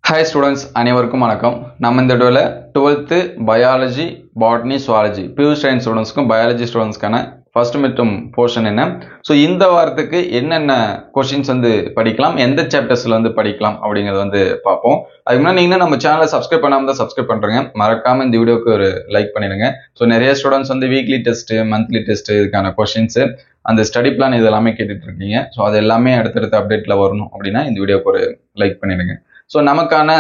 Hi students, அனைவருக்கும் வணக்கம். நம்ம இந்த வீடியோல 12th biology, botany, zoology pure science ஸ்டூடண்ட்ஸ்க்கும் biology ஸ்டூடண்ட்ஸ்க்கான ஃபர்ஸ்ட் மிட்டம் போர்ஷன் என்ன. ஸோ இந்த வாரத்துக்கு என்னென்ன கொஸ்டின்ஸ் படிக்கலாம், எந்த சாப்டர்ஸ்ல படிக்கலாம் அப்படிங்கறத பார்ப்போம். அதுக்கு முன்னாடி நீங்க நம்ம சேனலை சப்ஸ்கிரைப் பண்ணாம தான் சப்ஸ்கிரைப் பண்றீங்க, மறக்காம இந்த வீடியோக்கு ஒரு லைக் பண்ணிடுங்க. ஸோ நிறைய students weekly test, monthly test இதுக்கான கொஸ்டின்ஸ், அந்த ஸ்டடி பிளான் இது எல்லாமே கேட்டுட்டு இருக்கீங்க. ஸோ அது எல்லாமே அடுத்தடுத்த அப்டேட்ல வரணும் அப்படின்னா இந்த வீடியோக்கு ஒரு லைக் பண்ணிடுங்க. ஸோ நமக்கான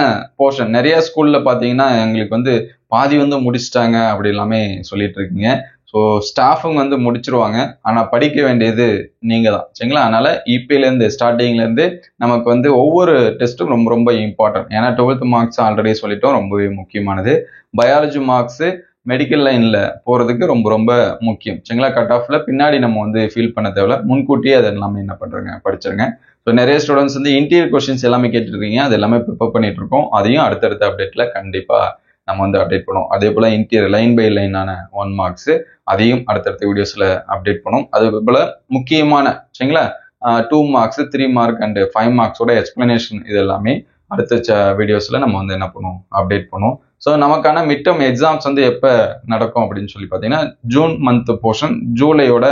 போர்ஷன் நிறைய ஸ்கூல்ல பார்த்தீங்கன்னா எங்களுக்கு பாதி முடிச்சிட்டாங்க அப்படி எல்லாமே சொல்லிட்டு இருக்கீங்க. ஸோ ஸ்டாஃபுங்க முடிச்சிருவாங்க, ஆனால் படிக்க வேண்டியது நீங்க தான், சரிங்களா? அதனால இப்பிலேருந்து ஸ்டார்டிங்லேருந்து நமக்கு ஒவ்வொரு டெஸ்ட்டும் ரொம்ப ரொம்ப இம்பார்ட்டன்ட். ஏன்னா 12th மார்க்ஸ் ஆல்ரெடி சொல்லிட்டோம், ரொம்பவே முக்கியமானது. பயாலஜி மார்க்ஸ் மெடிக்கல் லைன்ல போறதுக்கு ரொம்ப ரொம்ப முக்கியம், சரிங்களா? கட் ஆஃப்ல பின்னாடி நம்ம ஃபீல் பண்ண தேவையில்ல, முன்கூட்டியே அதை எல்லாமே என்ன பண்றேங்க படிச்சிருங்க. ஸோ நிறைய ஸ்டூடெண்ட்ஸ் இன்டீரியர் கொஸ்டின்ஸ் எல்லாமே கேட்டுருக்கீங்க, அது எல்லாமே ப்ரிப்பேர் பண்ணிட்டு இருக்கோம். அதையும் அடுத்தடுத்த அப்டேட்ல கண்டிப்பா நம்ம அப்டேட் பண்ணுவோம். அதே போல இன்டீரியர் லைன் பை லைனான 1 மார்க்ஸ் அதையும் அடுத்தடுத்த வீடியோஸ்ல அப்டேட் பண்ணுவோம். அது போல முக்கியமான, சரிங்களா, 2 மார்க்ஸ், 3 மார்க் அண்ட் 5 மார்க்ஸோட எக்ஸ்பிளனேஷன் இது எல்லாமே அடுத்த வீடியோஸ்ல நம்ம என்ன பண்ணுவோம், அப்டேட் பண்ணுவோம். ஸோ நமக்கான மிட் டர்ம் எக்ஸாம்ஸ் எப்ப நடக்கும் அப்படின்னு சொல்லி பார்த்தீங்கன்னா ஜூன் மந்த் போர்ஷன், ஜூலையோட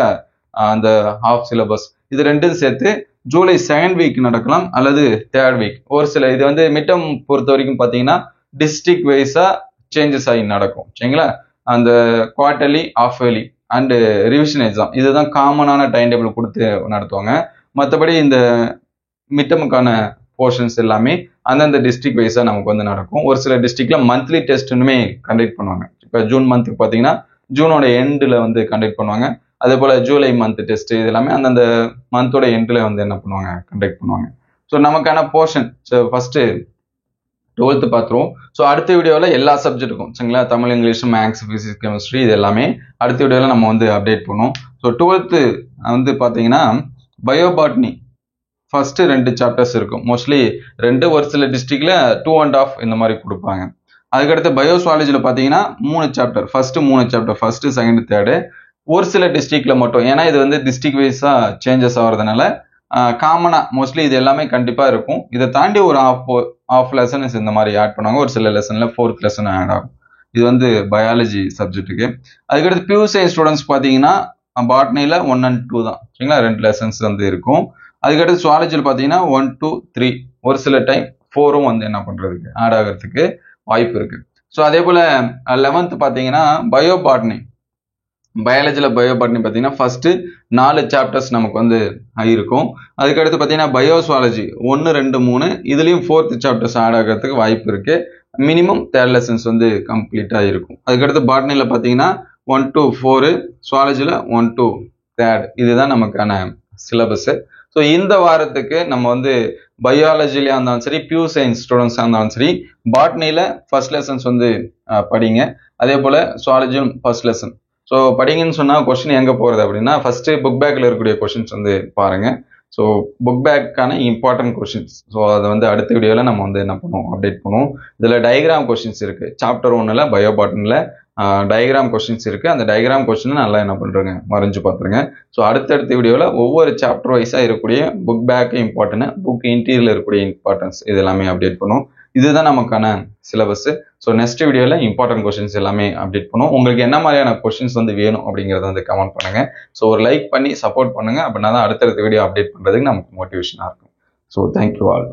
அந்த ஹாஃப் சிலபஸ் இது ரெண்டும் சேர்த்து ஜூலை 2nd வீக் நடக்கலாம் அல்லது 3rd வீக். ஒரு சில இது மிட் டர்ம் பொறுத்த வரைக்கும் பார்த்தீங்கன்னா டிஸ்ட்ரிக்ட் வைஸா சேஞ்சஸ் ஆகி நடக்கும், சரிங்களா? அந்த quarterly, half yearly and revision exam இதுதான் காமனான டைம் டேபிள் கொடுத்து நடத்துவாங்க. மற்றபடி இந்த மிட் டர்முக்கான போர்ஷன்ஸ் எல்லாமே அந்தந்த டிஸ்ட்ரிக்ட் வைஸா நமக்கு நடக்கும். ஒரு சில டிஸ்ட்ரிக்ட்ல மந்த்லி டெஸ்ட்னுமே கண்டக்ட் பண்ணுவாங்க. இப்போ ஜூன் மந்த்துக்கு பார்த்தீங்கன்னா ஜூனோட எண்டில் கண்டக்ட் பண்ணுவாங்க. அதே போல ஜூலை மந்த் டெஸ்ட் இது எல்லாமே அந்தந்த மந்தோட எண்டில் என்ன பண்ணுவாங்க, கண்டக்ட் பண்ணுவாங்க. ஸோ நமக்கான போர்ஷன் ஃபர்ஸ்ட் 12th பார்த்துருவோம். ஸோ அடுத்த வீடியோவில் எல்லா சப்ஜெக்ட்டுக்கும், சரிங்களா, Tamil, English, maths, physics, chemistry இது எல்லாமே அடுத்த வீடியோவில் நம்ம அப்டேட் பண்ணுவோம். ஸோ 12th பார்த்தீங்கன்னா பயோபாட்னி ஃபர்ஸ்ட் 2 சாப்டர்ஸ் இருக்கும். மோஸ்ட்லி 2, ஒரு சில டிஸ்ட்ரிக்ட்ல 2.5 இந்த மாதிரி கொடுப்பாங்க. அதுக்கடுத்து பயோசுவாலஜியில் பார்த்தீங்கன்னா 3 chapter, first 3 chapter, first, second, third. ஒரு சில டிஸ்ட்ரிக்ட்ல மட்டும், ஏன்னா இது டிஸ்ட்ரிக்ட் வைஸா சேஞ்சஸ் ஆகிறதுனால காமனா மோஸ்ட்லி இது எல்லாமே கண்டிப்பா இருக்கும். இதை தாண்டி ஒரு ஆஃப் லெசன்ஸ் இந்த மாதிரி ஆட் பண்ணுவாங்க. ஒரு சில லெசன்ல 4th லெசன் ஆட் ஆகும். இது பயாலஜி சப்ஜெக்ட்டுக்கு. அதுக்கடுத்து பியூர் சயின்ஸ் ஸ்டூடெண்ட்ஸ் பார்த்தீங்கன்னா பாட்னில 1 and 2 தான், சரிங்களா, 2 லெசன்ஸ் இருக்கும். அதுக்கடுத்து சுவாலஜியில் பார்த்தீங்கன்னா 1, 2, 3, ஒரு சில டைம் 4ம் என்ன பண்றதுக்கு ஆட் ஆகிறதுக்கு வாய்ப்பு இருக்கு. ஸோ அதே போல 11th பார்த்தீங்கன்னா பயோபாட்னி, பயாலஜியில் பயோபாட்னி பார்த்தீங்கன்னா ஃபர்ஸ்ட் 4 சாப்டர்ஸ் நமக்கு இருக்கும். அதுக்கடுத்து பார்த்தீங்கன்னா பயோசுவாலஜி 1, 2, 3 இதுலயும் 4th சாப்டர்ஸ் ஆட் ஆகிறதுக்கு வாய்ப்பு இருக்கு. மினிமம் 3 லெசன்ஸ் கம்ப்ளீட்டா இருக்கும். அதுக்கடுத்து பாட்னியில் பார்த்தீங்கன்னா 1 to 4, சுவாலஜியில் 1 to 3rd இதுதான் நமக்கான சிலபஸ். ஸோ இந்த வாரத்துக்கு நம்ம பயாலஜிலையா இருந்தாலும் சரி, பியூர் சயின்ஸ் ஸ்டூடெண்ட்ஸாக இருந்தாலும் சரி, பாட்னியில் ஃபர்ஸ்ட் லெசன்ஸ் படிங்க. அதே போல சுவாலஜியும் ஃபர்ஸ்ட் லெசன். ஸோ படிங்கன்னு சொன்னால் கொஸ்டின் எங்கே போகிறது அப்படின்னா ஃபர்ஸ்ட் புக் பேக்கில் இருக்கக்கூடிய கொஸ்டின்ஸ் பாருங்க. ஸோ புக் பேக்கான இம்பார்ட்டன்ட் கொஸ்டின்ஸ், ஸோ அதை அடுத்த வீடியோவில் நம்ம என்ன பண்ணுவோம், அப்டேட் பண்ணுவோம். இதில் டயக்ராம் கொஸ்டின்ஸ் இருக்கு. சாப்டர் 1ல் பயோபாட்டனில் டயக்ராம் கொஸ்டின்ஸ் இருக்கு. அந்த டயக்ராம் கொஸ்டின் நல்லா என்ன பண்றேங்க, வரைஞ்சு பார்த்துருங்க. ஸோ அடுத்தடுத்த வீடியோவில் ஒவ்வொரு சாப்டர் வைஸா இருக்கக்கூடிய புக் பேக் இம்பார்ட்டன்ட், புக் இன்டீரியர்ல இருக்கக்கூடிய இம்பார்ட்டன்ஸ் இது எல்லாமே அப்டேட் பண்ணுவோம். இதுதான் நமக்கான சிலபஸ். ஸோ நெக்ஸ்ட் வீடியோவில் இம்பார்ட்டன்ட் கொஸ்டின்ஸ் எல்லாமே அப்டேட் பண்ணுவோம். உங்களுக்கு என்ன மாதிரியான கொஸ்டின்ஸ் வேணும் அப்படிங்கிறத கமெண்ட் பண்ணுங்க. ஸோ ஒரு லைக் பண்ணி சப்போர்ட் பண்ணுங்க, அப்படின்னா தான் அடுத்தடுத்த வீடியோ அப்டேட் பண்றதுக்கு நமக்கு மோட்டிவேஷனா இருக்கும். So thank you all.